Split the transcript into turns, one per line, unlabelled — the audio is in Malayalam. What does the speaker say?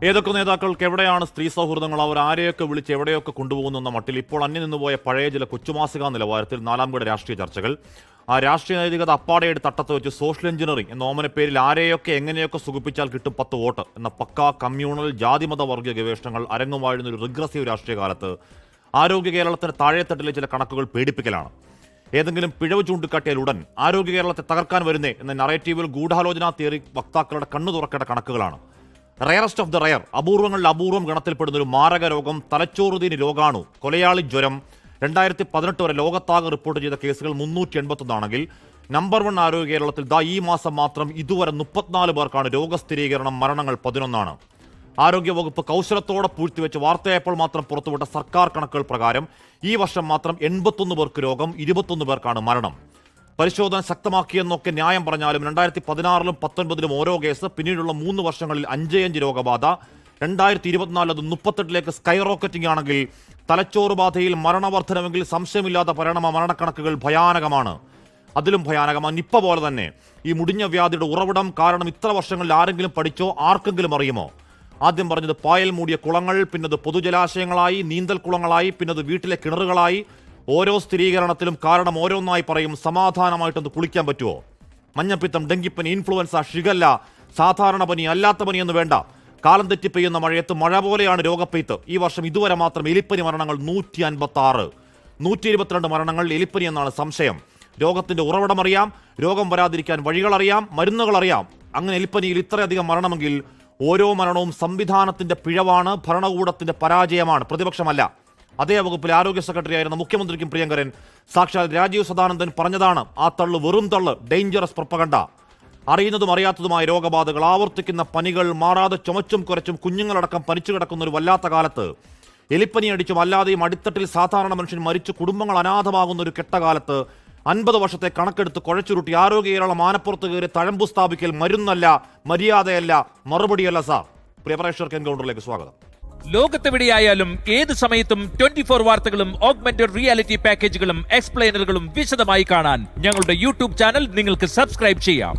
ഏതൊക്കെ നേതാക്കൾക്ക് എവിടെയാണ് സ്ത്രീ സൗഹൃദങ്ങൾ, അവർ ആരെയൊക്കെ വിളിച്ച് എവിടെയൊക്കെ കൊണ്ടുപോകുന്ന മട്ടിൽ ഇപ്പോൾ അന്യം നിന്നുപോയ പഴയ ചില കൊച്ചുമാസിക നിലവാരത്തിൽ നാലാംകിട രാഷ്ട്രീയ ചർച്ചകൾ. ആ രാഷ്ട്രീയ നൈതികത അപ്പാടെയുടെ തട്ടത്ത് വെച്ച് സോഷ്യൽ എഞ്ചിനീയറിംഗ് എന്ന ഓമന പേരിൽ ആരെയൊക്കെ എങ്ങനെയൊക്കെ സുഖിപ്പിച്ചാൽ കിട്ടും 10 വോട്ട് എന്ന പക്കാ കമ്മ്യൂണൽ ജാതിമത വർഗീയ ഗവേഷണങ്ങൾ അരങ്ങുവാഴുന്ന ഒരു റിഗ്രസീവ് രാഷ്ട്രീയ കാലത്ത് ആരോഗ്യ കേരളത്തിന് താഴെത്തട്ടിലെ ചില കണക്കുകൾ പേടിപ്പിക്കലാണ്. ഏതെങ്കിലും പിഴവ് ചൂണ്ടിക്കാട്ടിയാൽ ഉടൻ ആരോഗ്യ കേരളത്തെ തകർക്കാൻ വരുന്നേ എന്ന നറേറ്റീവിൽ ഗൂഢാലോചനാ തിയറി വക്താക്കളുടെ കണ്ണു തുറക്കേണ്ട കണക്കുകളാണ്. റയറസ്റ്റ് ഓഫ് ദ റയർ, അപൂർവങ്ങളിൽ അപൂർവം ഗണത്തിൽപ്പെടുന്ന ഒരു മാരക രോഗം തലച്ചോറുതീനി രോഗാണു കൊലയാളി ജ്വരം 2018 വരെ ലോകത്താകെ റിപ്പോർട്ട് ചെയ്ത കേസുകൾ 381 ആണെങ്കിൽ നമ്പർ 1 ആരോഗ്യ കേരളത്തിൽ ഈ മാസം മാത്രം ഇതുവരെ 34 പേർക്കാണ് രോഗസ്ഥിരീകരണം, മരണങ്ങൾ 11. ആരോഗ്യവകുപ്പ് കൗശലത്തോടെ പൂഴ്ത്തിവെച്ച് വാർത്തയായപ്പോൾ മാത്രം പുറത്തുവിട്ട സർക്കാർ കണക്കുകൾ പ്രകാരം ഈ വർഷം മാത്രം 81 പേർക്ക് രോഗം, 21 പേർക്കാണ് മരണം. പരിശോധന ശക്തമാക്കിയെന്നൊക്കെ ന്യായം പറഞ്ഞാലും 2016-ലും 19-ലും ഓരോ കേസ്, പിന്നീടുള്ള 3 വർഷങ്ങളിൽ 5 രോഗബാധ, 2024 അത് 38-ലേക്ക് സ്കൈ റോക്കറ്റിംഗ് ആണെങ്കിൽ തലച്ചോറ് ബാധയിൽ മരണവർദ്ധനമെങ്കിൽ സംശയമില്ലാത്ത പരിണാമ മരണക്കണക്കുകൾ ഭയാനകമാണ്. അതിലും ഭയാനകമാണ് നിപ്പ പോലെ തന്നെ ഈ മുടിഞ്ഞ വ്യാധിയുടെ ഉറവിടം, കാരണം ഇത്ര വർഷങ്ങളിൽ ആരെങ്കിലും പഠിച്ചോ, ആർക്കെങ്കിലും അറിയുമോ? ആദ്യം പറഞ്ഞത് പായൽ മൂടിയ കുളങ്ങൾ, പിന്നത് പൊതുജലാശയങ്ങളായി, നീന്തൽ കുളങ്ങളായി, പിന്നത് വീട്ടിലെ കിണറുകളായി. ഓരോ സ്ഥിരീകരണത്തിലും കാരണം ഓരോന്നായി പറയും. സമാധാനമായിട്ടൊന്ന് കുളിക്കാൻ പറ്റുമോ? മഞ്ഞപ്പിത്തം, ഡെങ്കിപ്പനി, ഇൻഫ്ലുവൻസ, ഷിഗല്ല, സാധാരണ പനി, അല്ലാത്ത പനിയെന്ന് വേണ്ട, കാലം തെറ്റി പെയ്യുന്ന മഴയത്ത് മഴ പോലെയാണ് രോഗപ്പെയ്ത്ത്. ഈ വർഷം ഇതുവരെ മാത്രം എലിപ്പനി മരണങ്ങൾ 156, 122 മരണങ്ങൾ എലിപ്പനി എന്നാണ് സംശയം. രോഗത്തിന്റെ ഉറവിടമറിയാം, രോഗം വരാതിരിക്കാൻ വഴികളറിയാം, മരുന്നുകളറിയാം. അങ്ങനെ എലിപ്പനിയിൽ ഇത്രയധികം മരണമെങ്കിൽ ഓരോ മരണവും സംവിധാനത്തിന്റെ പിഴവാണ്, ഭരണകൂടത്തിന്റെ പരാജയമാണ്, പ്രതിപക്ഷമല്ല. അതേ വകുപ്പിൽ ആരോഗ്യ സെക്രട്ടറി ആയിരുന്ന മുഖ്യമന്ത്രിക്കും പ്രിയങ്കരൻ സാക്ഷാൽ രാജീവ് സദാനന്ദൻ പറഞ്ഞതാണ്, ആ തള്ളു വെറും തള്ള്, ഡേഞ്ചറസ് പ്രൊപ്പഗണ്ട. അറിയുന്നതും അറിയാത്തതുമായ രോഗബാധകൾ, ആവർത്തിക്കുന്ന പനികൾ, മാറാതെ ചുമച്ചും കുരച്ചും കുഞ്ഞുങ്ങളടക്കം പനിച്ചു കിടക്കുന്ന ഒരു വല്ലാത്ത കാലത്ത്, എലിപ്പനി അടിച്ചും അല്ലാതെയും അടിത്തട്ടിൽ സാധാരണ മനുഷ്യൻ മരിച്ചു കുടുംബങ്ങൾ അനാഥമാകുന്ന ഒരു കെട്ടകാലത്ത് 50 വർഷത്തെ കണക്കെടുത്ത് കുഴച്ചുരുട്ടി ആരോഗ്യ കേരളം ആനപ്പുറത്ത് കയറി തഴമ്പു സ്ഥാപിക്കൽ മരുന്നല്ല, മര്യാദയല്ല, മറുപടിയല്ല. സാർ, പ്രിയ പ്രേക്ഷകർക്ക് എൻകൗണ്ടറിലേക്ക് സ്വാഗതം.
ലോകത്തെവിടെയായാലും ഏത് സമയത്തും 24 വാർത്തകളും ഓഗ്മെന്റഡ് റിയാലിറ്റി പാക്കേജുകളും എക്സ്പ്ലെയിനറുകളും വിശദമായി കാണാൻ ഞങ്ങളുടെ യൂട്യൂബ് ചാനൽ നിങ്ങൾക്ക് സബ്സ്ക്രൈബ് ചെയ്യാം.